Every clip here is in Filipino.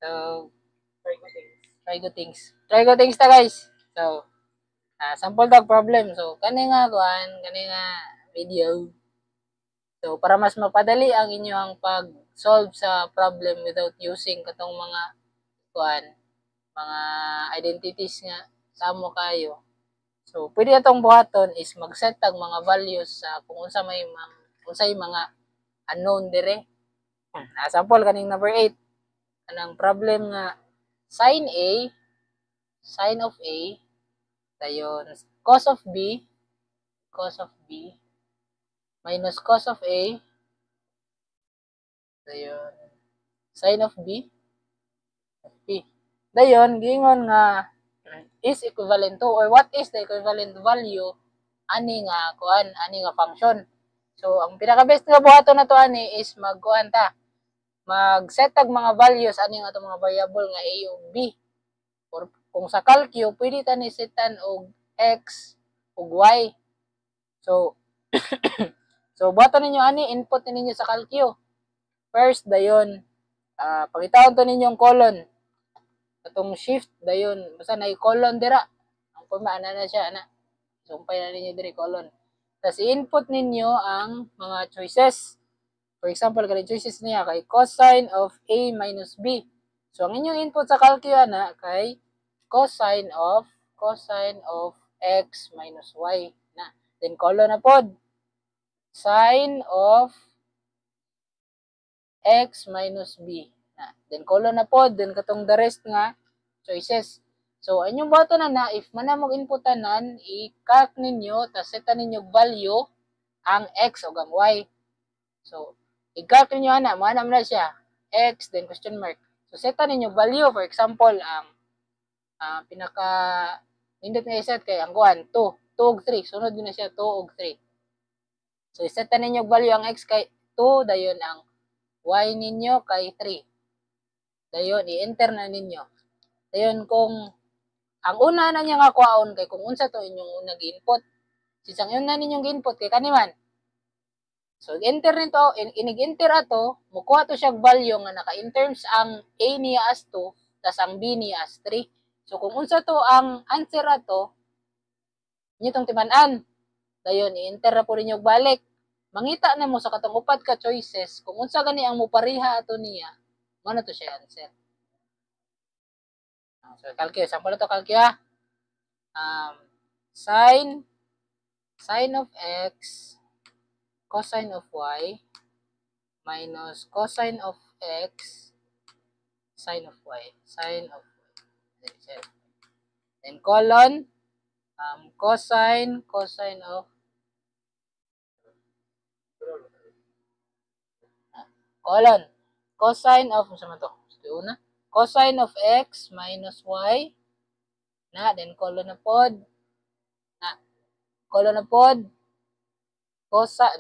So, try go things ta guys. So, sample tag problem. So, kani nga video. So, para mas mapadali ang inyong pag-solve sa problem without using katong mga identities nga samo kayo. So, pwede atong buhaton is mag-set tag mga values sa kung unsay mga unknown dire. Sample kaning number 8. Anang problem nga sin of A dayon cos of B minus cos of A dayon sin of B dayon giingon nga is equivalent to or what is the equivalent value ani nga function. So ang pinaka best nga buhaton nato ani is mag-set tag mga values ani nga atong mga variable nga A ug B. Or kung sa calcu pwede ta ni setan og x ug y. So so buhaton ninyo ani input ninyo sa calcu. First dayon pangitawon to ninyong colon. Atong shift dayon basta na colon dira. Ang forma na siya ana. Sumpay na ninyo diri colon. Tas i-input ninyo ang mga choices. For example, kay choices niya kay cosine of A minus B. So ang inyong input sa calcu ana kay cosine of x minus y na. Then colon na pod sine of x minus b na. Then colon na pod then katong the rest nga choices. So inyong buhaton na if manamog inputanan i-calc ninyo tas setan ninyo value ang x ug ang y. So i-calc ninyo ana manam na siya x then question mark. So setan ninyo value for example ang pinaka nindot nga iset kay ang 2 ug 3 sunod din na siya 2 ug 3. So isetan ninyo value ang x kay 2 dayon ang y ninyo kay 3. Dayon i-enter na ninyo. Dayon kung ang una na niya nga kuhaon kay kung unsa to inyong unang gi-input. Sisang yun na ninyong gi-input kay kaniman. So enter nito, inig-enter ato, mukuha to siya value nga naka-in terms ang A niya as 2 tas ang B niya as 3. So kung unsa to ang answer ato, inyo tong timan-an. Dayon i-enter na po ninyo balik. Mangita na mo sa katong upat ka choices kung unsa gani ang mopareha ato niya, mano to siya answer. So calcu, sample to calcu ha. Sine of x cosine of y minus cosine of x sine of y. Then colon cosine of cosine of una cosine of x minus y na then colon na pod cosine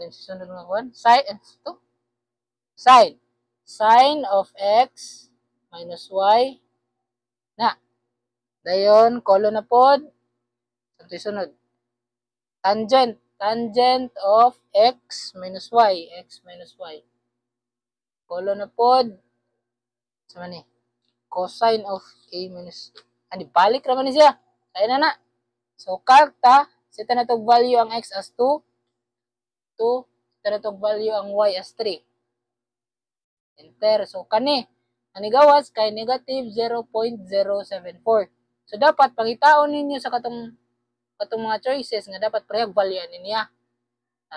then susunod nga kuan sine of x minus y na dayon colon na pod sunod tangent of x minus y colon na pod sama ni cosine of a minus balik raman ni siya kaya na so calc ta seta na tog value ang x as 2 seta na tog value ang y as 3 enter. So kani ang gawas kay negative 0.074. So dapat pangitaon ninyo sa katong mga choices nga dapat parehag value niya.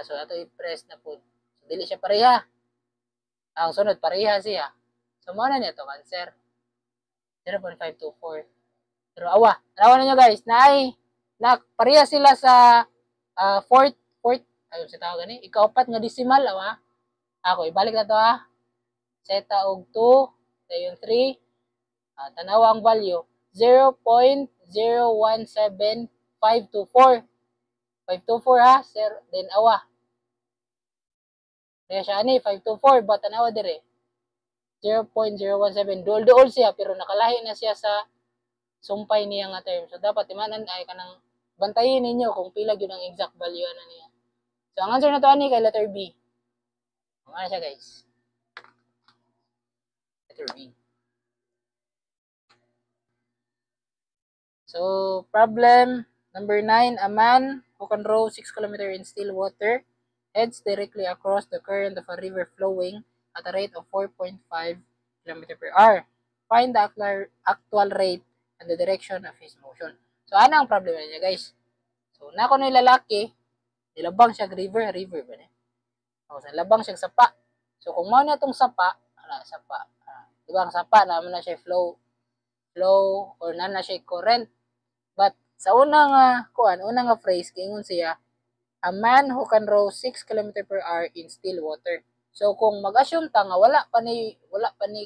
So ato i-press na po. So dili siya pareha. Ang sunod pareha siya. So mao na niya to answer 0.524. Pero awa na niyo guys na pareha sila sa fourth ayun sa tawag gani ikaapat nga decimal awa. Ako ibalik na to ha. Seta og 2 dayon 3 tanawa ang value 0.017524 ha sir then awa kaya siya ani 524 but tanawa dire 0.017 duol siya pero nakalahi na siya sa sumpay niya nga term. So dapat imanan ay kanang bantayin ninyo kung pila gyud ang exact value na niya. So ang answer na to ani kay letter B. Ano siya guys? Letter B. So, problem number 9, a man who can row 6 kilometers in still water heads directly across the current of a river flowing at a rate of 4.5 km per hour. Find the actual rate and the direction of his motion. So, ano ang problema niya, guys? So, na ko na lalaki, nilabang siya river ba niya? O, sa labang siya sapa. So, kung mao na itong sapa, diba ang sapa, naman na siya flow, or na siya current. But sa unang unang phrase kingon siya, a man who can row 6 km per hour in still water. So kung mag-assume ta nga wala pa ni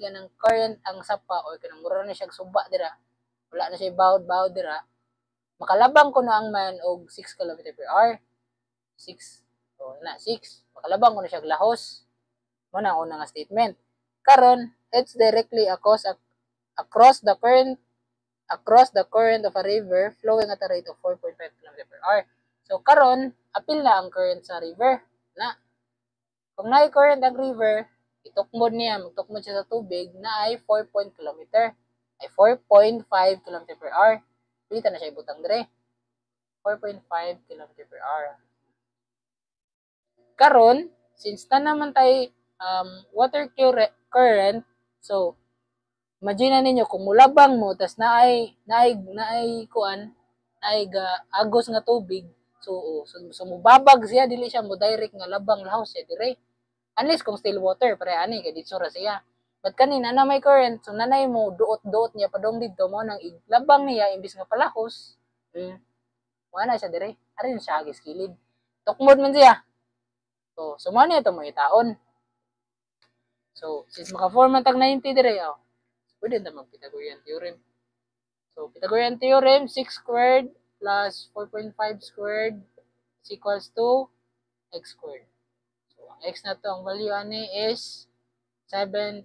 kanang current ang sapa or kanang mura na siya suba dira, wala na siya bawod dira, makalabang ko na ang man og 6 km per hour. 6. So na 6. Makalabang ko na siya lahos. Mo na una nga statement. Karon, it's directly across the current of a river flowing at a rate of 4.5 km per hour. So, karon, apil na ang current sa river. Na, kung na current ang river, magtukmod siya sa tubig, na ay 4 km. Ay 4.5 km per hour. Pilita na siya ibutang dire. 4.5 km per hour. Karon, since na naman tayo water current, so, imagine ninyo kung mulabang mo tas naay agos nga tubig, so mubabag siya, dili siya mo direct nga labang lahaw siya dire. Unless kung still water pare ani kay dito ra siya. But kanina na may current, so nanay mo duot niya padong dito mo nang iglabang niya imbis nga palahos. Wala siya dire. Ari siya agis kilid. Tukmod man siya. So sumo niya to mo itaon. So since maka-form man tag 90 dire pwede na mag-Pythagorean theorem. So, Pythagorean theorem, 6 squared plus 4.5 squared is equals to x squared. So, ang x na to, ang value ani is 7.5.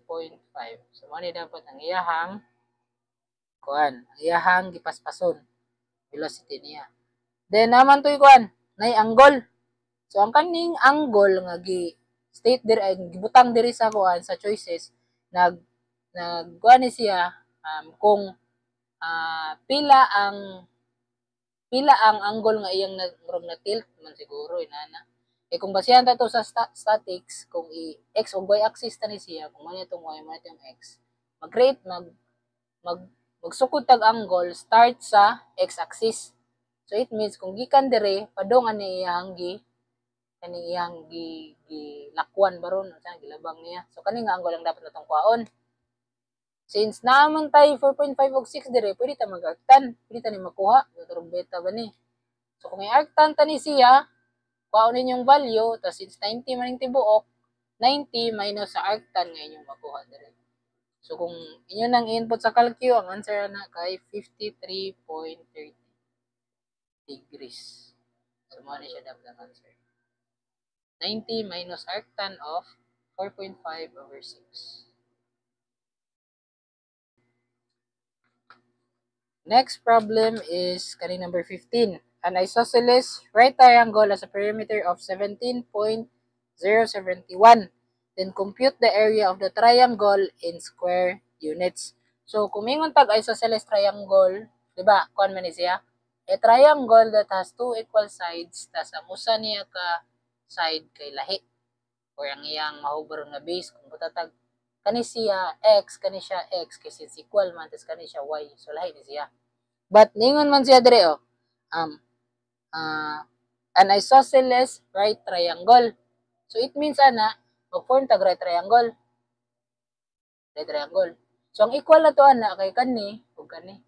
So, mani dapat ang iyahang gipaspason. Velocity niya. Then, naman to na angle. So, ang kaning angle nga state diri, gibutang diri sa sa choices, nagkuan siya kung pila ang angle nga iyang na tilt man siguro inana. Kung basihan ta to sa statics, kung x o y axis ta ni siya, kung man itong y man itong x, magsukod tag angle start sa x axis. So it means kung gikan dire padong ani iyang lakwan baron sa gilabang niya. So kani nga angle lang dapat natong kuhaon. Since naman tayo 4.5 o 6 dire, pwede ta mag-arctan. Pwede ta ni makuha. Naturong beta ba ni? So, kung i-arctan ta ni siya, kuhaonin yung value, tapos since 90 man yung tibuok, 90 minus sa arctan nga inyong makuha dire. So, kung inyo nang input sa calcu, ang answer na kay 53.30 degrees. So, muna siya dapat ang answer. 90 minus arctan of 4.5 over 6. Next problem is number 15. An isosceles right triangle has a perimeter of 17.071. Then compute the area of the triangle in square units. So, kumingon tag isosceles triangle, di ba? Kuan man siya? A triangle that has two equal sides, tas ang usa niya ka side kay lahi. Or ang iyang mahubron nga base, kung butatag kani siya x, kani siya x, kasi equal man, tas kani siya y. So, lahi ni siya. But, ningon man siya dire, an isosceles right triangle. So, it means, mag-form tag right triangle. Right triangle. So, ang equal na to, kay kani, o kani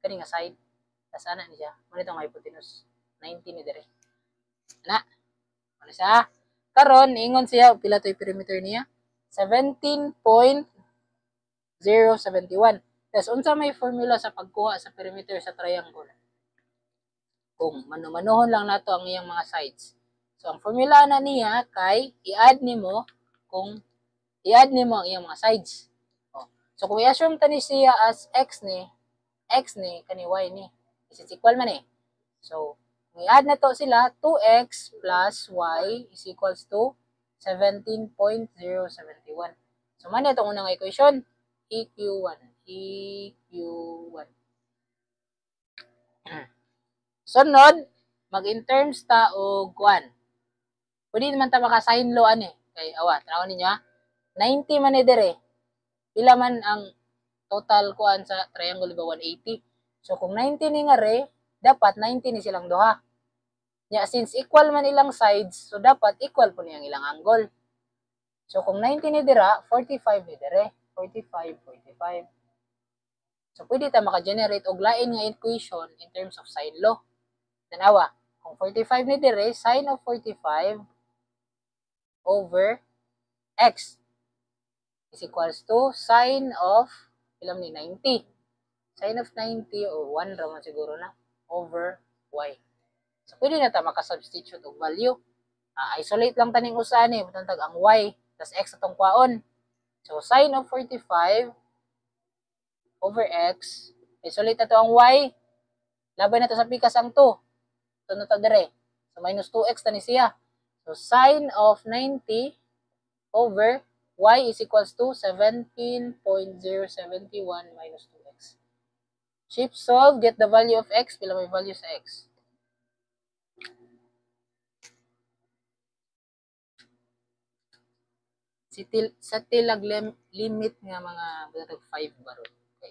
nga side. Tas, ni siya. Ano itong hypotenuse? 90 ni dire. Ano siya? Karon, ingon siya, pila to yung perimeter niya? 17.071. Tapos, unsa may formula sa pagkuha sa perimeter sa triangle? Kung mano-manohon lang nato ang iyang mga sides. So, ang formula na niya kay i-add nimo ang iyang mga sides. So, kung i-assume ta ni siya as x ni, kani y ni. Is equal man eh. So, kung i-add na to sila, 2x plus y is equals to 17.071. So, man itong unang equation, EQ1. Sunod, mag-in terms ta og kuan. Pwede naman ta maka-sign law ani. Kay awa, tanaw ninyo ha. 90 man ni dire. Pila man ang total kuan sa triangle ba 180. So kung 90 ni nga re, dapat 90 ni silang duha. Nya since equal man ilang sides, so dapat equal po niyang ilang angle. So kung 90 ni dira, 45 ni dire. 45, 45. So pwede ta maka-generate og lain nga equation in terms of sine law. Tanawa, kung 45 ni dire, sine of 45 over x is equals to sine of ilang ni 90. Sine of 90 or 1 raman siguro na over y. So pwede na ta maka-substitute og value. Isolate lang taning usa ni butantag ang y tas x atong kwaon. So sine of 45 over x, isolate na to ang y. Labay na to sa pikas ang 2. So na to dire. So minus 2x ta ni siya. So sine of 90 over y is equals to 17.071 minus 2x. Shift solve, get the value of x. Pila may value sa x? Sa tilag limit nga mga 5 baron. Okay.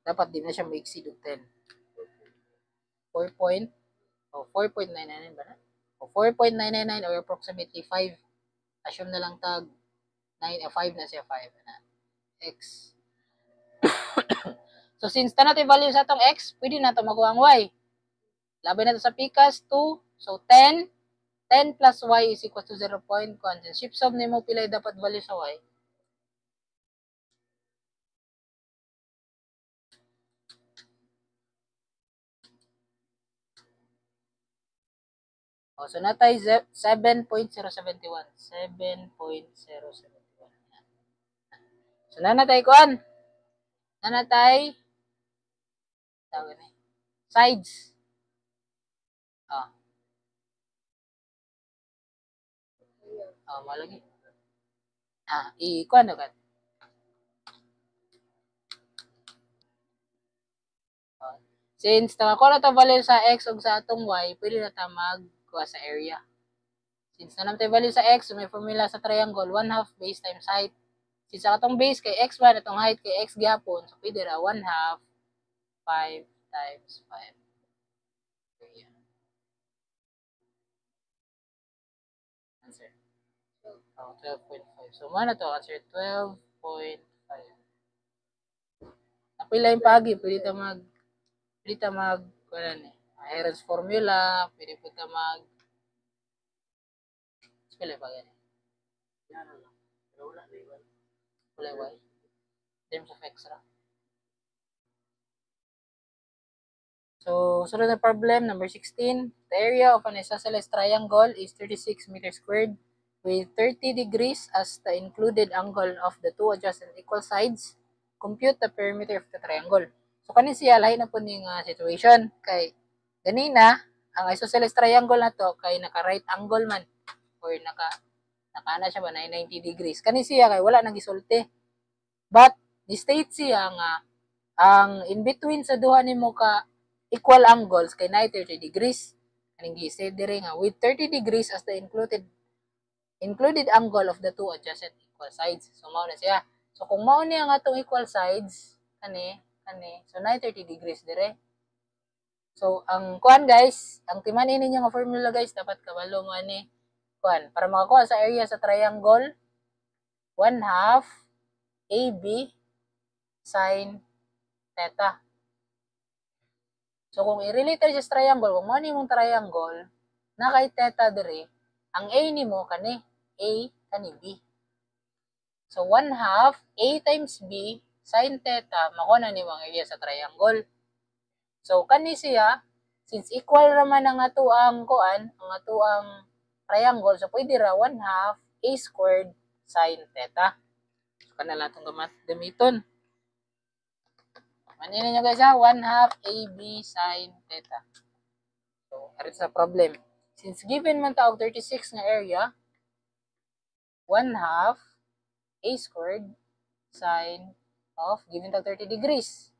Dapat di na siya ma-exceed og 10. 4.999 ba na? O 4.999 or approximately 5. Assume na lang tag 5 na siya 5 na. X. So since ta natin value sa atong x, pwede na ito makuha ang y. Labay na ito sa pikas 2. So 10 plus y is equal to 0. Shift solve nimo pilay dapat value sa y. So natay 7.071. 7.071. So nanatay kuan. Nanatay tawag ni sides. Malagi. Kuan na kan. Since ko na to value sa x ug sa atong y, pwede na ta magkuha sa area. Since na naman value sa x, so may formula sa triangle, 1/2 base times height. Since atong base kay x1, atong height kay x gyapon, so pwede ra 1/2 5 times 5. Area. Answer. 12.5. So mana to answer 12.5. Napila yung pagi, pwede ta kuan ni. Heron's formula, pwede po ta spell pa gani. Yan lang. Pero wala na wala y. In terms of extra. So, sunod na problem, number 16. The area of an isosceles triangle is 36 meters squared with 30 degrees as the included angle of the two adjacent equal sides. Compute the perimeter of the triangle. So, kanin siya, lahi na po ning situation. Kay, ganina, ang isosceles triangle na to, kay naka-right angle man. Or naka siya ba, 90 degrees. Kanin siya, kay wala nang gisulti. But, di-state siya nga, ang in-between sa duha ni mo ka equal angles kay 30 degrees. Kaning gi-say dire nga with 30 degrees as the included angle of the two adjacent equal sides. So mao na siya. So kung mao niya nga atong equal sides kani so 30 degrees dire. So ang kuan guys, ang timan-in ninyo nga formula guys dapat kabalo mo ani kuan para makakuha sa area sa triangle 1/2 AB sin theta. So, kung i-relate sa triangle, kung ano yung triangle, na kay theta dire, ang A ni mo, kani B. So, 1/2 A times B sin theta, makuha na ni mo ang area sa triangle. So, kani siya, since equal naman ang ato ang triangle, so pwede ra 1/2 A squared sin theta. So, kanala itong gamiton. Maninin nyo guys ha, 1/2 AB sin theta. So, arit sa problem. Since given man ta og 36 nga area, 1/2 A squared sin of given ta 30 degrees.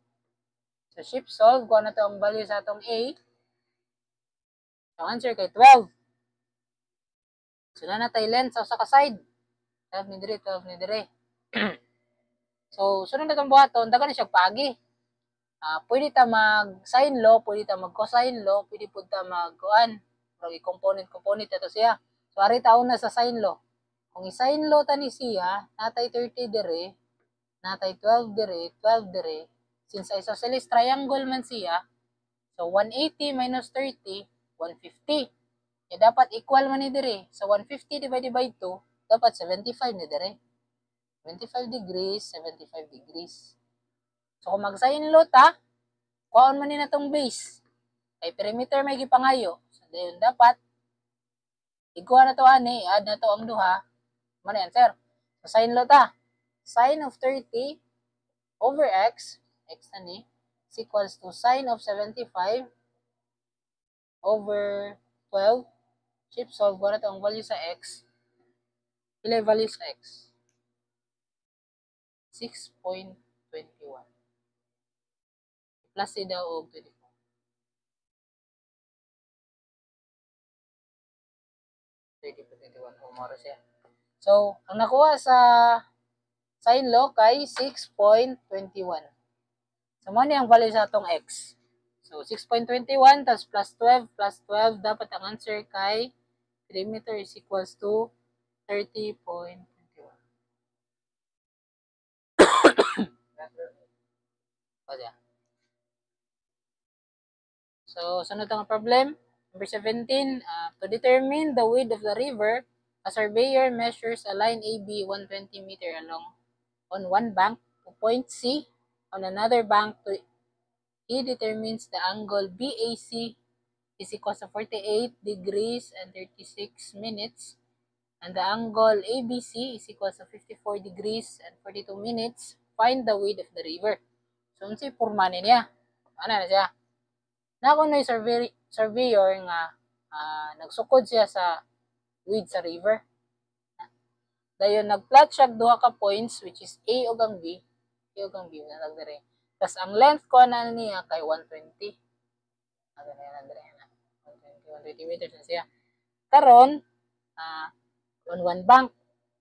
So, shift solve, kuha na to ang value sa atong A. So answer kay 12. So na natay length sa usa ka side. 12 ni dire, 12 ni dire. So sunod na tong buhaton, daghan na siya paagi. Pwede ta mag-sine law, pwede ta mag-cosine law, pwede pud ta mag-kuan, component ito siya. So ari taon na sa sine law. Kung i-sine law ta ni siya, natay 30 dire, natay 12 dire, 12 dire. Since isosceles triangle man siya, so 180 minus 30, 150. Kaya dapat equal man ni dire. So 150 divided by 2, dapat 75 ni dire. 25 degrees, 75 degrees. So kung mag-sine law ta, kuhaon man ni na tong base. Kay perimeter may gipangayo. So dayon dapat iguha na to ani, add na to ang duha. Mano yan, sir? So sine law ta. Sine of 30 over x, x na ni, is equals to sine of 75 over 12. Chip solve ko na to ang value sa x. Pila yung value sa x? 6.21. Plus si daw og 24. 30.21. Umaro siya. So, ang nakuha sa sine law kay 6.21. So, mo ang value sa atong x. So, 6.21 tas plus 12 dapat ang answer kay perimeter is equals to 30.21. So, sunod ang problem. Number 17, to determine the width of the river, a surveyor measures a line AB 120 meter along on one bank to point C. On another bank, he determines the angle BAC is equal to 48 degrees and 36 minutes, and the angle ABC is equal to 54 degrees and 42 minutes. Find the width of the river. So, unsay pormanin niya? Ano na siya? Na kung may surveyor nga nagsukod siya sa width sa river. Dayon nagplot siya duha ka points which is A ug ang B. A ug ang B na nagdire. Tas ang length ko na niya kay 120. Ano na yan dire na. 120 meters na siya. Karon on one bank.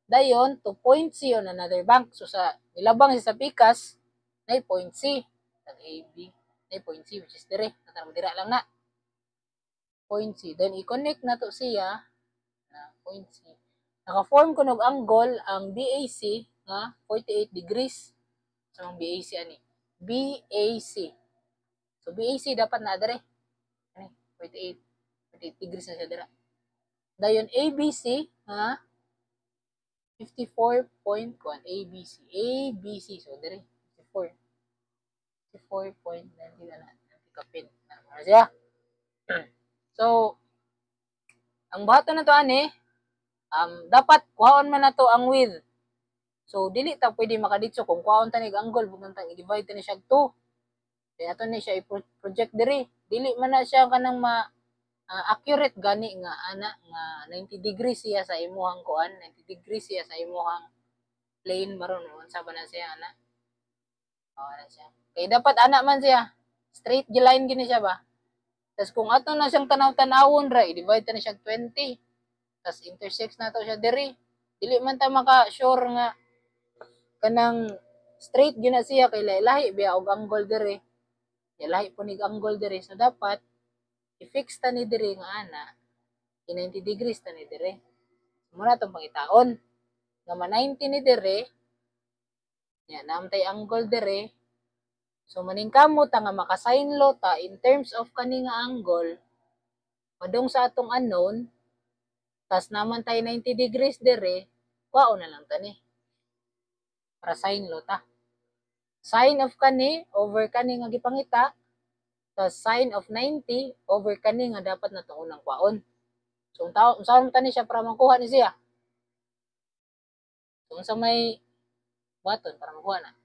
Dayon to point C on another bank. So sa nilabang siya sa pikas, na point C. Tag AB. Point C which is dire, natang dira lang na. Point C. Then i-connect na to siya na point C. Naka-form ko nog angle ang BAC nga 48 degrees. So ang BAC ani? BAC. So BAC dapat na dire. Ani 48 degrees na siya dira. Dayon ABC nga 54.1 ABC. ABC so dire 54. 54.90 na kapin. Ano siya? So, ang bato na to ani, dapat kuhaon man na to ang width. So, dili ta pwede makaditso kung kuhaon ta nig angle, butang tang i-divide ta ni siya 2. Kaya ato ni siya i-project diri. Dili man na siya kanang accurate gani nga ana nga 90 degrees siya sa imuhang kuan, 90 degrees siya sa imuhang plane maron unsa ba na siya ana? Ana siya. Kay dapat ana man siya. Straight line gini siya ba? Tas kung ato na siyang tanaw-tanawon ra, i-divide ta na siya 20. Tas intersect na to siya diri. Dili man ta maka-sure nga kanang straight gyud na siya kay lahi biya og angle diri. Ya lahi po nig angle diri. So dapat i-fix ta ni diri nga ana 90 degrees ta ni diri. Muna tong pangitaon. Nga 90 ni diri. Ya namtay angle diri. So, maningkamot nga maka-sine law ta in terms of kani nga angle, padung sa atong unknown, tas naman tayo 90 degrees dire, kwao na lang tani. Para sine law ta. Sine of kani over kani nga gipangita, tas sine of 90 over kani nga dapat na itong unang kwaon. So, unsa man tani siya para makuha ni siya? So, unsa may button para makuha na?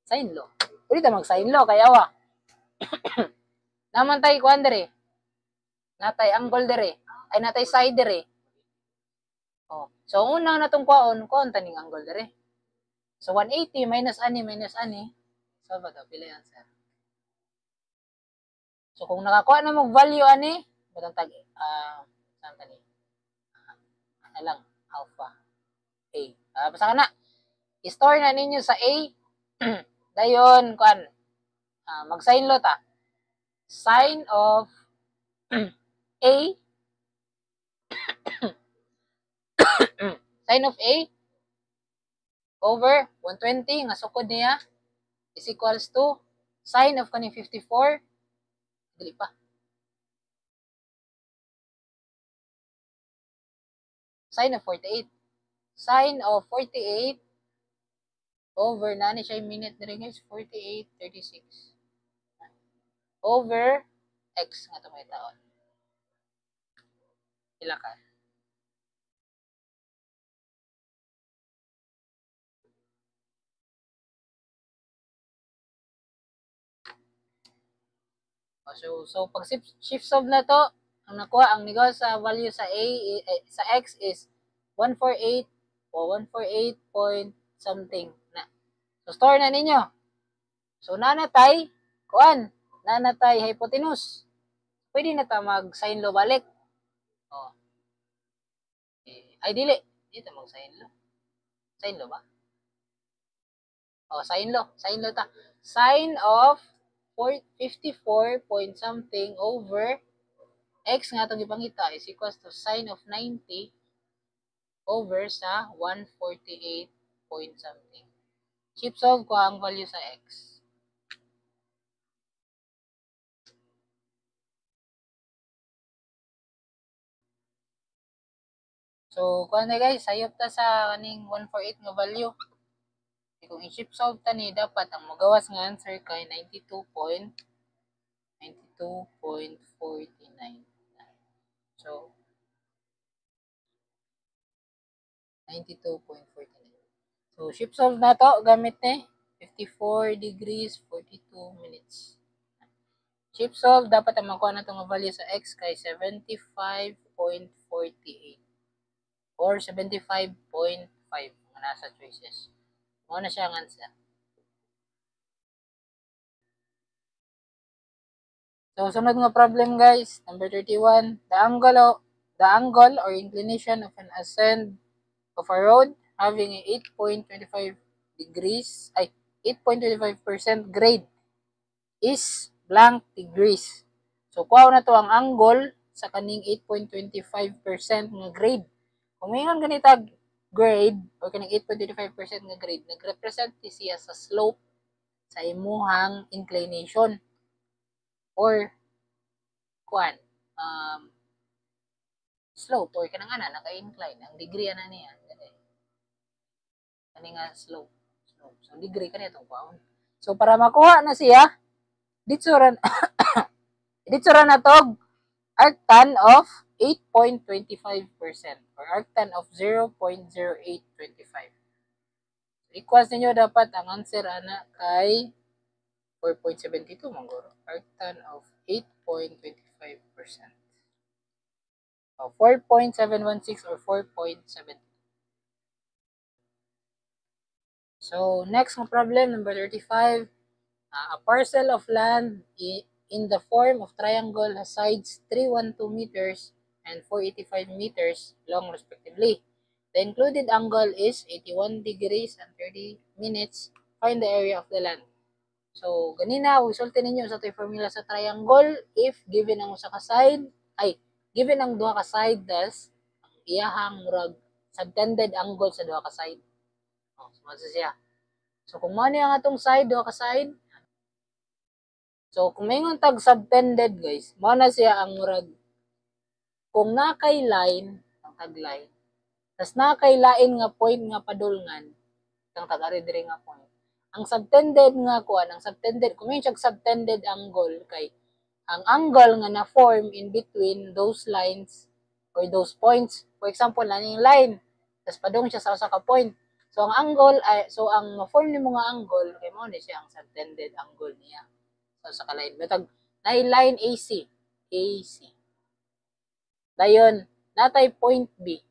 Sine law. Pwede ta mag-sine law kaya wa. Naman tay kuan dire. Natay angle dire. Ay natay side dire. Oh. So unang natong kuon taning angle dire. So 180 minus ani. So ba daw pila yan sir? So kung nakakuha na mo value ani, batang tag saan tani? Ano lang, alpha A. Basta ka na. I-store na ninyo sa A. Dayon kuan mag-sign lo ta. Sign of A sign of A over 120 nga sukod niya is equals to sine of kaning 54 dili pa sine of 48 sine of 48 over nani siya minute diri guys 48:36 over x nga to may taon ila ka so pag shift solve na to ang nakuha ang nigaw sa value sa a sa x is 148 o 148 point something na so store na ninyo so nanatay kuan nanatay hypotenuse pwede na ta mag-sign law balik oh ay dili dito mag-sign law sign law ba sign law ta sign of 54 point something over x nga itong ipangita is equals to sine of 90 over sa 148 point something. Chip solve ko ang value sa x. So, kung na guys, sayop ta sa kaning 148 nga value. Kung i-chip solve ta ni, dapat ang magawas nga answer kay 92.49. So, 92.49. So, shift solve na to gamit ni 54 degrees 42 minutes. Shift solve dapat ang makuha na itong value sa x kay 75.48 or 75.5 ang nasa choices. Muna siya ang answer. So, sunod nga problem guys, number 31. The angle or inclination of an ascent of a road having a 8.25 degrees, 8.25% grade is blank degrees. So, kuha na to ang angle sa kaning 8.25% nga grade. Kung mayroon ganita grade or kaning 8.25% nga grade, nag-represent siya sa slope sa imuhang inclination or kuan slope or kanang ana naka-incline ang degree ana niya kani nga slope so degree kani itong kuan so para makuha na siya dito ra na tog arctan of 8.25% or arctan of 0.0825 equals ninyo dapat ang answer ana kay 4.72 mangguro arctan of 8.25% 4.716 or 4.7. So, next na problem, number 35. A parcel of land in the form of triangle has sides 312 meters and 485 meters long respectively. The included angle is 81 degrees and 30 minutes. Find the area of the land. So, ganina, usultin ninyo sa ito'y formula sa triangle if given ang usa ka side, given ang duha ka side, thus, ang iyahang murag subtended angle sa duha ka side. Sumasa siya. So, kung mano yung atong side, duha ka side, so, kung may tag subtended, guys, muna siya ang murag, kung nakay line, ang tag line, tas nakay lain nga point nga padulngan, ang tag-ari diri nga point. Ang subtended nga kuan, kung may subtended angle, kay ang angle nga na-form in between those lines or those points. For example, naning line, tas padung siya sa usa ka point. So, ang angle, ang ma-form ni mo nga angle, kay mo ni siya ang subtended angle niya. So, sa ka-line. Matag, na line AC. AC. Dayon, natay point B.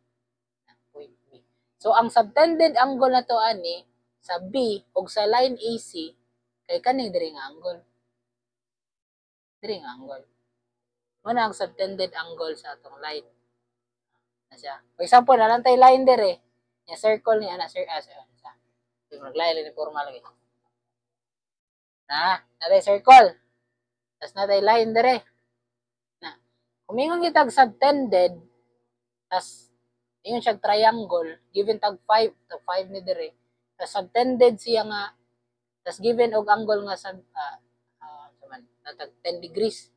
Point B. So, ang subtended angle na to ani, sa B, o sa line AC, kay kaning diri nga angle. diri nga angle. Muna ang subtended angle sa atong line. Na siya. For example, nalantay line dire, nya circle niya na siya. Maglayo ni forma lagi. Natay circle. Tas natay line dire. Na. Kumingon kitag subtended, tas ingon siya triangle, given tag 5 ni dire. Tas subtended siya nga, tas given og angle nga sa tag 10 degrees.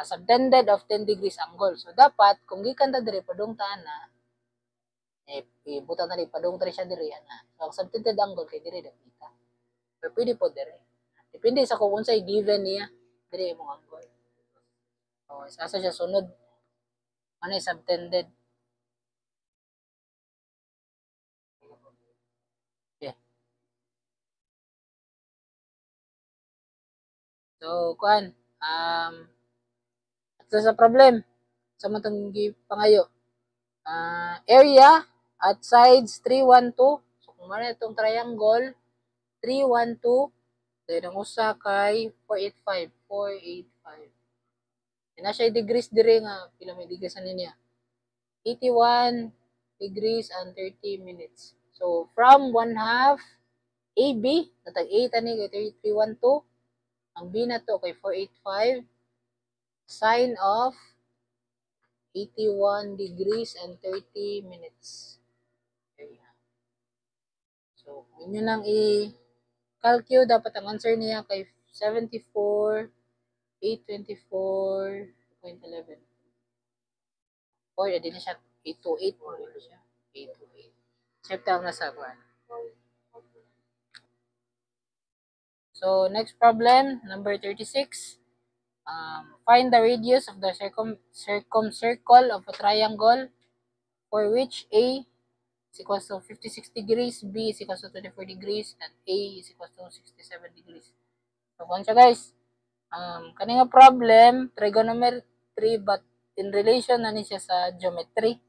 Subtended of 10 degrees angle. So dapat kung gikan ta dire padungtaan na ibutang na padung ta siya dire ana. So ang subtended angle kay dire dapita. Pero pwede po dire. Depende sa kung unsay given niya dire imong angle. So isa siya sunod. Ano yung subtended? Okay. So kuan ito sa problem sa matang pangayo. Area at sides 312. So kung man itong triangle 312, then ang usa kay 485. Na siya degrees dire nga pila may degrees ani niya? 81 degrees and 30 minutes. So from 1/2 AB, natag A tani kay 312, ang B na to kay 485, sine of 81 degrees and 30 minutes. Okay. So, kung inyo nang i-calculate, dapat ang answer niya kay 74,824.11. Or, hindi na siya 828. Hindi na siya 828. Check down na sa kuwan. So, next problem, number 36. Find the radius of the circumcircle of a triangle for which A is equals to 56 degrees, B is equals to 24 degrees, and A is equals to 67 degrees. So, kung siya guys, kaninga problem, trigonometry, but in relation na ni siya sa geometry.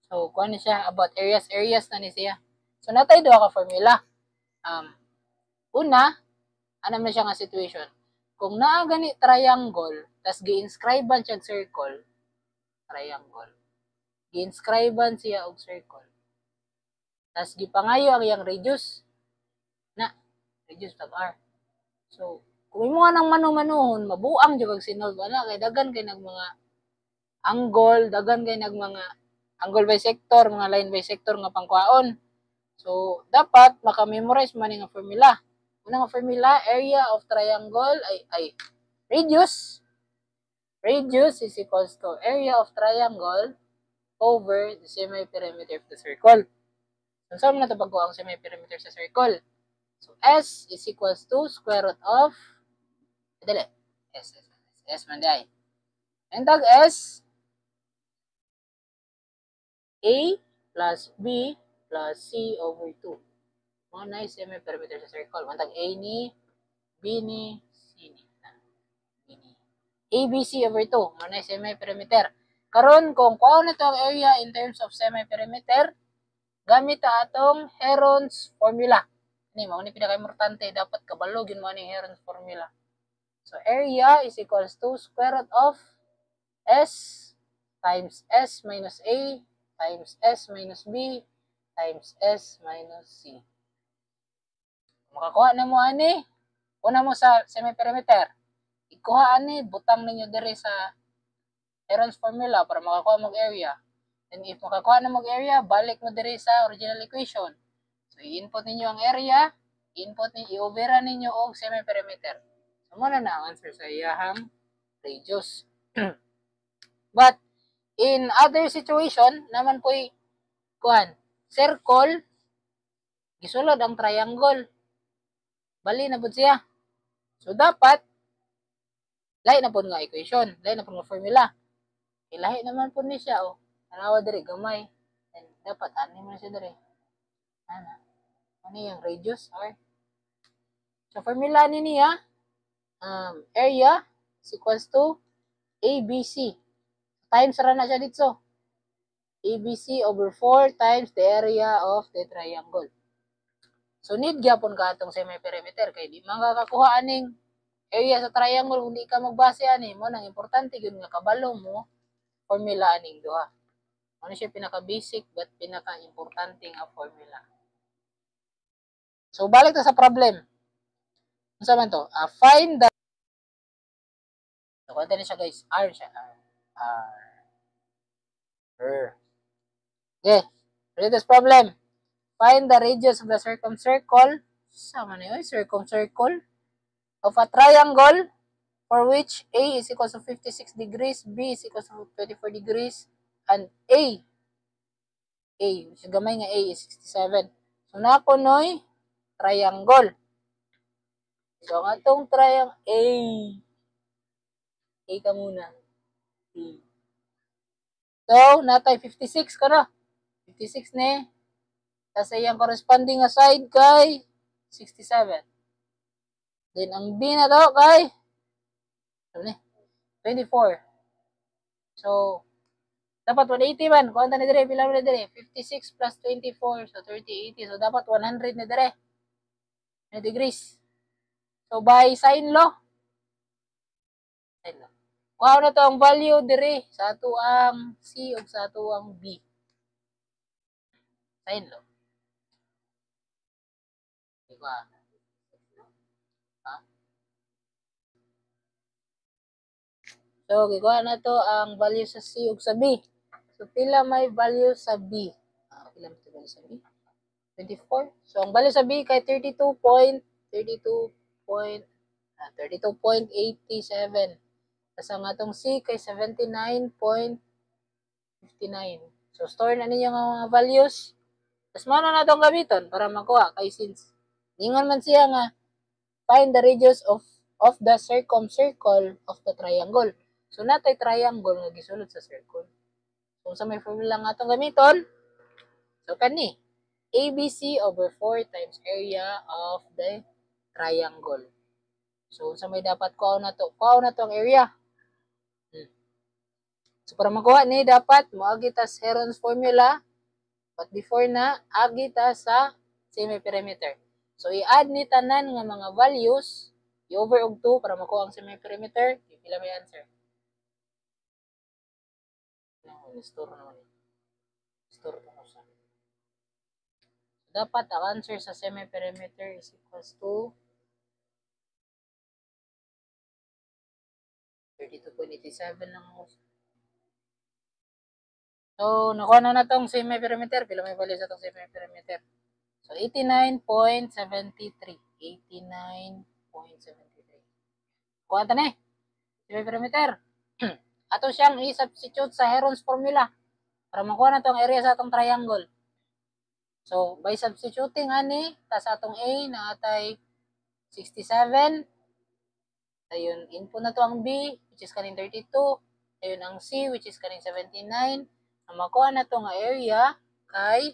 So, kung ano siya, about areas na ni siya. So, natay doon ka formula. Una, ano na siya nga situation? Kung naa gani triangle, tas gi-inscribean siya circle, triangle. Gi-inscribean siya og circle. Tas gipangayo ang iyang radius. Radius tag R. So, kung imo nga nang manu-manuhon, mabuang jud kag sinolve ana kay dagan kay nag mga angle, dagan kay nag mga angle bisector, mga line bisector nga pangkuhaon. So, dapat maka-memorize man nga formula. Una nga formula, area of triangle ay radius. Radius is equals to area of triangle over the semi-perimeter of the circle. So, saan mo na ito pagkuha ang semi-perimeter sa circle? So, S is equals to square root of, dali, S man day. And tag S, A plus B plus C over 2. Mga na yung semi-perimeter sa circle. Mantag A ni, B ni, C ni. B ni. ABC over 2. Mga na yung semi-perimeter. Karon kung kuha na ito ang area in terms of semi-perimeter, gamit na atong Heron's formula. Ini, mga ni pinaka-importante. Dapat kabalogin mo ni Heron's formula. So, area is equals to square root of S times S minus A times S minus B times S minus C. Makakuha na mo ani, una mo sa semi-perimeter. Ikuha ani, butang ninyo dire sa Heron's formula para makakuha mo area. And if makakuha na mo area, balik mo dire sa original equation. So, i-input ninyo ang area, i-overa ninyo og semi-perimeter. So, muna na ang answer sa iyahang radius. But, in other situation, naman po'y, circle, gisulod ang triangle. Bali na po siya. So, dapat, lahi na po nga equation, lahi na po nga formula. Lahi naman po ni siya, tanawa diri, gamay. And dapat, ano mo na siya diri. Ano yung radius, or? So, formula ni niya, area is equals to ABC. Times ra na siya dito. ABC over 4 times the area of the triangle. So, need gyapon ka itong semi-perimeter kay di makakakuha aning area sa triangle kung di ka magbase ani mo nang importante gyud nga kabalo mo formula aning duha. Ano siya pinaka-basic but pinaka-importante nga formula. So balik ta sa problem. Unsa man to? Find the so kunta na siya guys. R siya. R. Okay. Read this problem. Find the radius of the circumcircle. Sama na yun, circumcircle of a triangle for which A is equal to 56 degrees, B is equal to 24 degrees, and which is gamay nga A is 67. So, napunoy triangle. So, ang atong triangle A ka muna. A. So, natay 56 ka na. 56 ni. Tapos yung corresponding nga side kay 67. Then, ang B na to kay 24. So, dapat 180 man. Kung na dire, pila na dire? 56 plus 24. So, 30, 80. So, dapat 100 na dire. Na degrees. So, by sine law. Kuha na to ang value dire sa ato ang C o sa ato ang B. Sine law. Diba? Ha? So, gikuha na to ang value sa C o sa B. So, pila may value sa B? Pila may value sa B? 24. So, ang value sa B kay 32.87. Tapos ang atong C kay 79.59. So, store na ninyo ang mga values. Tapos mano na itong gamiton para makuha. Kay since, ningon man siya nga, find the radius of the circumcircle of the triangle. So, natay triangle nga gisulod sa circle. So, sa may formula nga itong gamiton, so, kani, ABC over 4 times area of the triangle. So, sa may dapat kuha na to ang area. So, para makuha ni, dapat moagi ta sa Heron's formula. But before na, agi ta sa semi-perimeter. So, i-add ni tanan nga mga values, i-over og 2 para makuha ang semi-perimeter. Pila may answer? Store naman. Store ito ko sa. So, dapat ang answer sa semi-perimeter is equals to 32.87 lang ako. So, nakuha na itong semi-perimeter. Pila may value sa itong semi-perimeter? So, 89.73. 89.73. Kuha ito na semi-perimeter. Ato siyang i-substitute sa Heron's formula para makuha na itong area sa itong triangle. So, by substituting ani, ta sa atong A na atay 67. Ayun, input na to ang B, which is kaning 32. Ayun ang C, which is kaning 79. Ang makuha na to nga area kay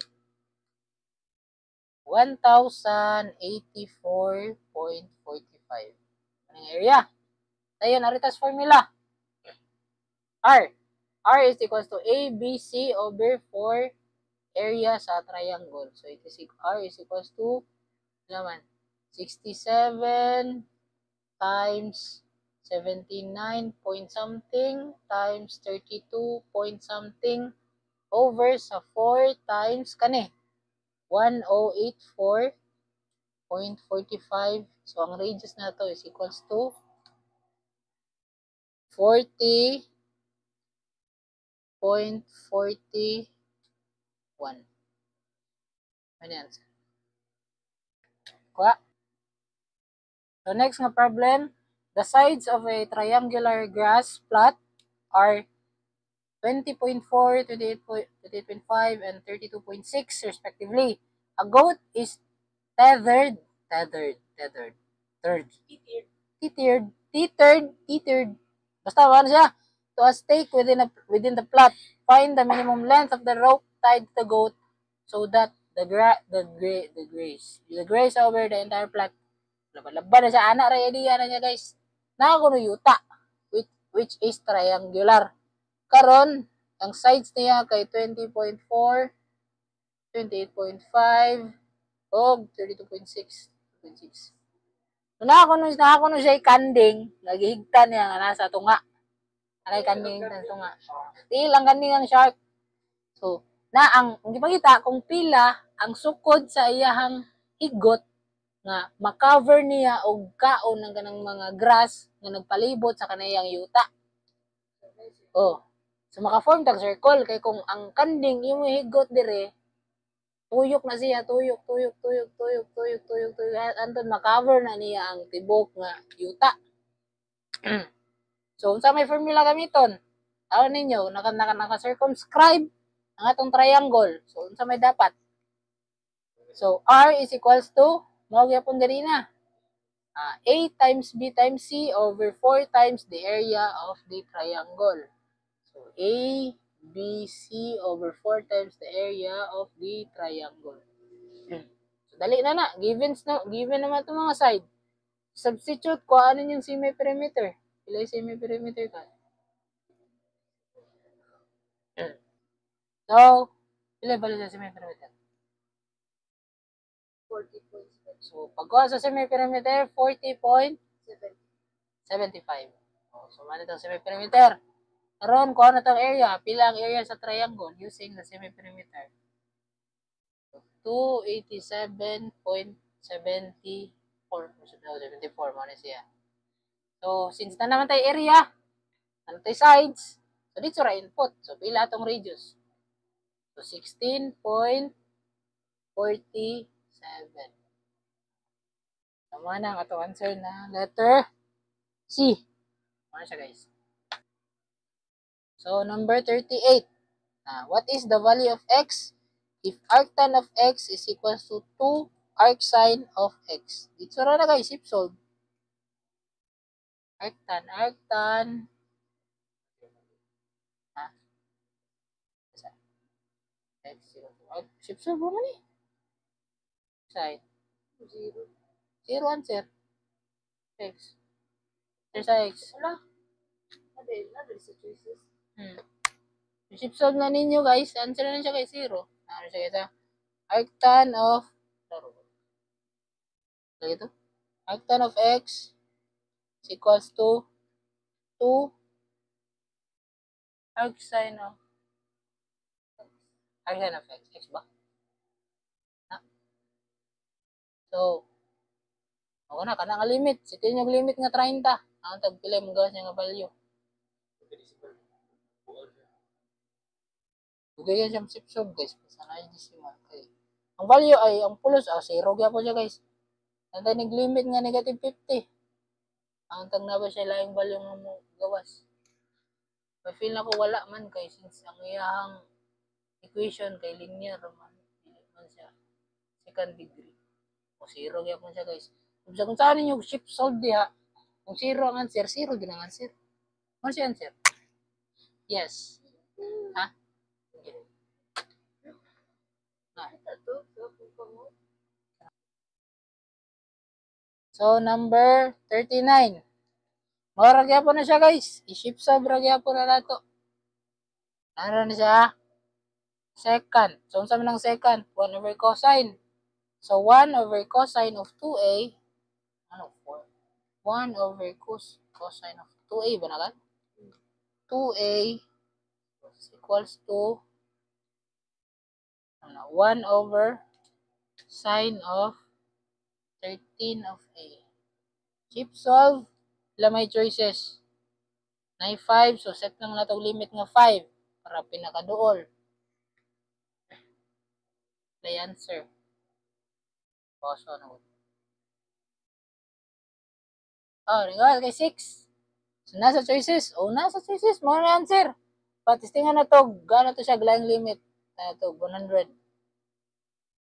1084.45. Ang area. Ayun, aritas formula. R is equals to ABC over 4 area sa triangle. So, it is R is equals to naman 67 times 79 point something times 32 point something over sa 4 times kani 1084.45. So, ang radius na to is equals to 40.41. Ano yan? Kuha. So, next nga problem, the sides of a triangular grass plot are 20.4, 28.5, and 32.6 respectively. A goat is tethered, basta ano siya, to a stake within the plot. Find the minimum length of the rope tied to the goat so that the grace over the entire plot. Laban na siya, anak ray idea na niya guys. Nakakuno yuta, which is triangular. Karon, ang sides niya kay 20.4, 28.5, o 32.6. So, nakakuno siya kanding, nagihigtan niya nga nasa tunga. Anay kanding sa tunga. Still, ang kanding ang shark. So, ang gipakita kung pila ang sukod sa iyahang higot nga makover niya og kaon ng kanang mga grass nga nagpalibot sa kaniyang yuta. Oh. So maka-form tag circle kay kung ang kanding imo higot dire tuyok na siya, tuyok anton makover na niya ang tibok nga yuta. So unsa may formula gamiton? Tawon ninyo naka-circumscribe ang atong triangle. So unsa may dapat? So R is equals to mao gyapon diri na. A times B times C over 4 times the area of the triangle. So, A, B, C over 4 times the area of the triangle. So, dali na. Given naman itong mga side. Substitute ko ano yung semi-perimeter. Pila yung semi-perimeter ka? So, pila balik sa semi-perimeter? 40.7. So, pagkuha sa semi-perimeter, 40.75. So, ano itong semi-perimeter? Karon ko ano itong area? Pila ang area sa triangle using the semi-perimeter? 287.74 mo na siya. So, since na naman tayo area, ano tayo sides, so dito ra input. So, pila itong radius? So, 16.47. Tama na ang atong answer na letter C. Ano siya guys? So, number 38. What is the value of x if arctan of x is equals to 2 arcsine of x? Dito na guys, if solve. Arctan. X equal to if solve mo man eh. Side. 0. 0 answer. X. There's a x. Wala. Nadali sa choices. If solve na ninyo guys, answer na siya kay 0. Ano siya guys? Arctan of ito. Arctan of x is equals to 2 arcsine of x. X ba? So, ako na, kana nga limit. Sitin yung limit nga 30. Ang tagpilay mong gawas niya nga value. Bugay yan siyang sipsob guys. Sana yung decimal. Okay. Ang value ay, ang pulos, 0 kaya po siya guys. Ang nag-limit nga negative 50. Ang tag na ba siya laing value nga mo gawas. Feel na ko wala man kay since ang iyahang equation kay linear man. Dili man siya second degree. O 0 kaya po siya guys. Kung saan ninyo shift solve diha, kung 0 ang answer, 0 din ang answer. Ano siya answer? Yes. Ha? Okay. So, number 39. Mara gyapon na siya guys. I-shift solve ra gyapon na nato. Ano na siya? Second. So, unsa man ang second? 1 over cosine. So, 1 over cosine of 2a, 1 over cosine of 2a ba na kan? 2a is equals to 1 over sine of 13 of a. Chip solve. Wala may choices. 5. So, set lang na itong limit nga 5 para pinakaduol. The answer. So, ano? Ringal kay 6. So, nasa choices. Nasa choices. Mo na answer. Patistingan na to. Gano'n to siya glayang limit. Ito, 100.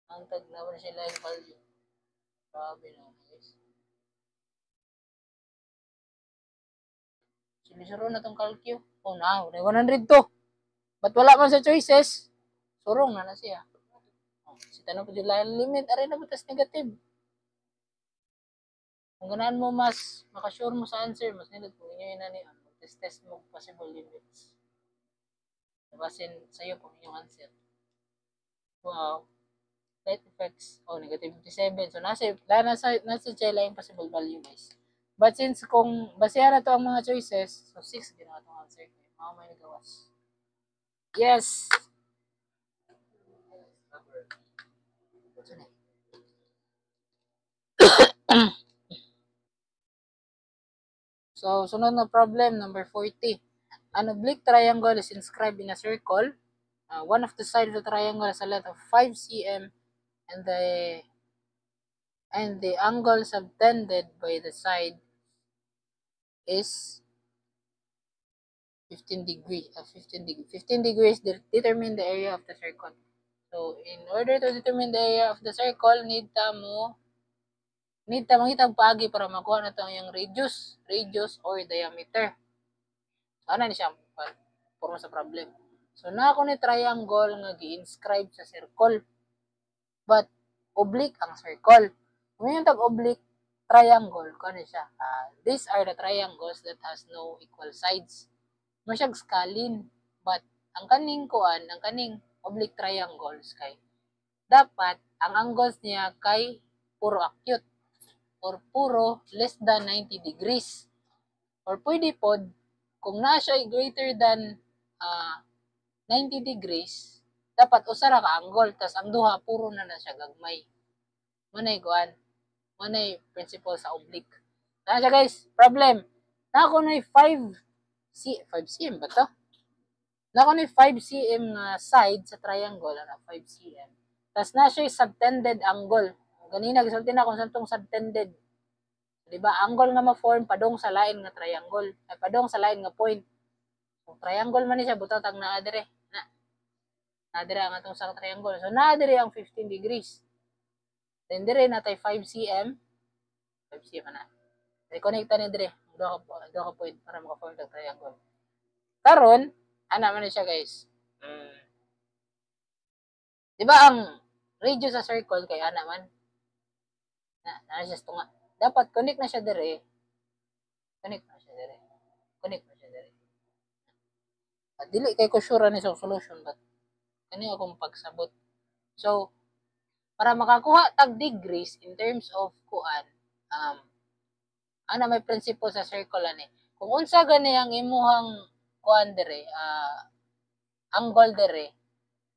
Ang tag na siya lang value. Grabe na guys. Sinisuro na tong calcio. Na, 100 to. Ba't wala man sa choices? Surong na siya. Si tanong po yung limit, aray na butas negative. Kung ganaan mo mas makasure mo sa answer, mas nilad kung inyo yun na test mo possible limits. Nabasin sa'yo kung inyong answer. Wow. Slight effects. Negative 57. So, nasa chela yung possible value, guys. But since kung basehan na to ang mga choices, so 6 ginawa itong answer ko. Mga may nagawas. Yes! So, sunod na problem, number 40. An oblique triangle is inscribed in a circle. One of the sides of the triangle has a length of 5 cm and the angle subtended by the side is 15 degrees. 15 degrees determine the area of the circle. So, in order to determine the area of the circle, need ta mangitag paagi para makuha na to yung radius or diameter. So, ano ni siya forma sa problem. So, na ako ni triangle nga gi-inscribe sa circle. But, oblique ang circle. Kung yung tag-oblique triangle, kano siya? These are the triangles that has no equal sides. Masyag scalene. But, ang kaning oblique triangles kay dapat ang angles niya kay puro acute or puro less than 90 degrees. Or pwede pod, kung na siya greater than 90 degrees, dapat usara ka angle, tas ang duha puro na siya gagmay. Manay principle sa oblique. Na siya guys, problem. Na ako na 5 cm ba to? Na ako na 5 cm nga side sa triangle, 5 cm. Tas na siya subtended angle. Ganina gisulti na kung saan tong subtended. Diba? Angle nga ma-form padong sa lain nga triangle. Ay padong sa lain nga point. Kung triangle man ni siya, butatag na adire. Nadire ang atong sa triangle. So, nadire ang 15 degrees. Then, dire natay 5 cm. 5 cm na. Reconnecta ni dire. Doha ka point para maka-form ng triangle. Karon, ana man siya guys. Diba ang radius sa circle kay ana man? Na siya tunga. Dapat connect na siya dire. Connect na siya dire. Dili kay ko sure ni sa solution but kani akong pagsabot. So, para makakuha tag degrees in terms of kuan, ana may principle sa circle ani. Kung unsa gani ang imuhang kuan dire, angle dire,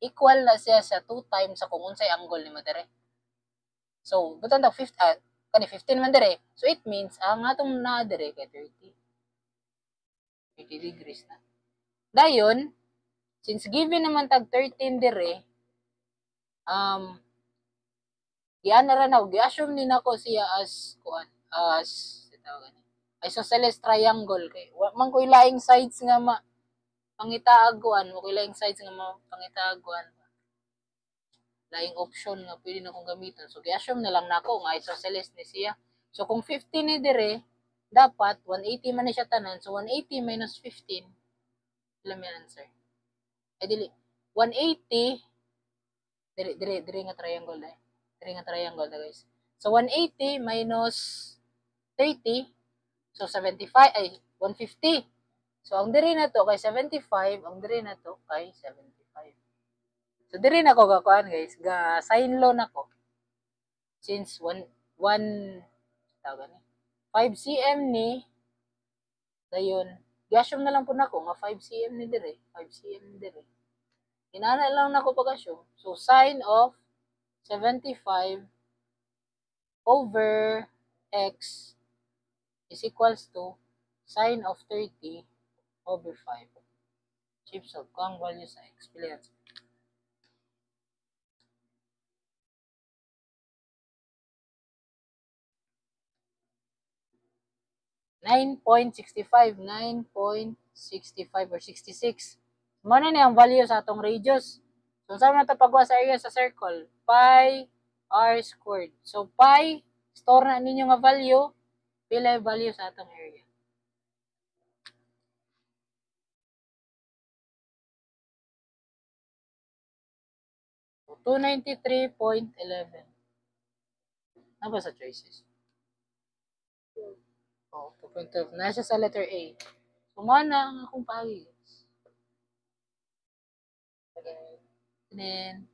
equal na siya sa 2 times sa kung unsay angle nimo dire. So, butang tag 15 man dire. So, it means ang atong na dire kay 30 degrees na. Dayon, since given naman tag 13 dire, gi-assume ni nako siya as kuan, isosceles triangle kay wa man koy laing sides nga pangitaaguan, mo koy laing sides nga pangitaaguan. Laing option nga pwede na kong gamiton. So, gi-assume na lang nako nga isosceles ni siya. So, kung 15 ni dire, dapat 180 man ni siya tanan. So, 180 minus 15, ilan may answer? Ay, dili. 180, dire nga triangle na. Dire nga triangle na, guys. So, 180 minus 30, so 75, 150. So, ang dire na to kay 75, ang dire na to kay 75. So, dire na ko gakuan, guys. Sign law na ko. Since 5 cm ni, dayon, i-assume na lang po na ko nga 5 cm ni dire. 5 cm ni dire. Inana lang na ko pag-assume. So, sine of 75 over x is equals to sine of 30 over 5. Chips of kung value sa experience. 9.65, 9.65 or 66. Muna ni ang value sa atong radius. So, saan na ito pagwa sa area sa circle? Pi r squared. So, pi, store na ninyo nga value, pila yung value sa atong area. So, 293.11. Ano ba sa choices? 2.12. Nasa sa letter A. Sumana ang akong pagi. Okay. And then,